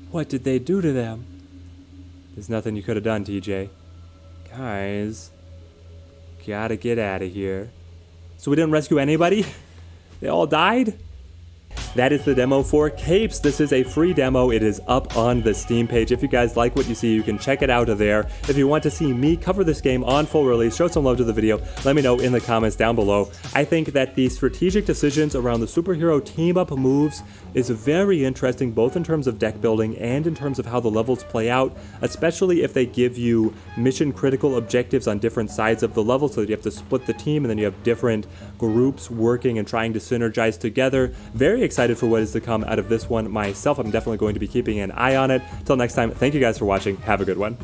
What did they do to them? There's nothing you could have done, TJ. Guys. Gotta get out of here. So we didn't rescue anybody? They all died? That is the demo for Capes. This is a free demo. It is up on the Steam page. If you guys like what you see, you can check it out there. If you want to see me cover this game on full release, show some love to the video, let me know in the comments down below. I think that the strategic decisions around the superhero team-up moves is very interesting, both in terms of deck building and in terms of how the levels play out, especially if they give you mission-critical objectives on different sides of the level, so that you have to split the team and then you have different groups working and trying to synergize together. Very excited for what is to come out of this one myself. I'm definitely going to be keeping an eye on it. Till next time, thank you guys for watching. Have a good one.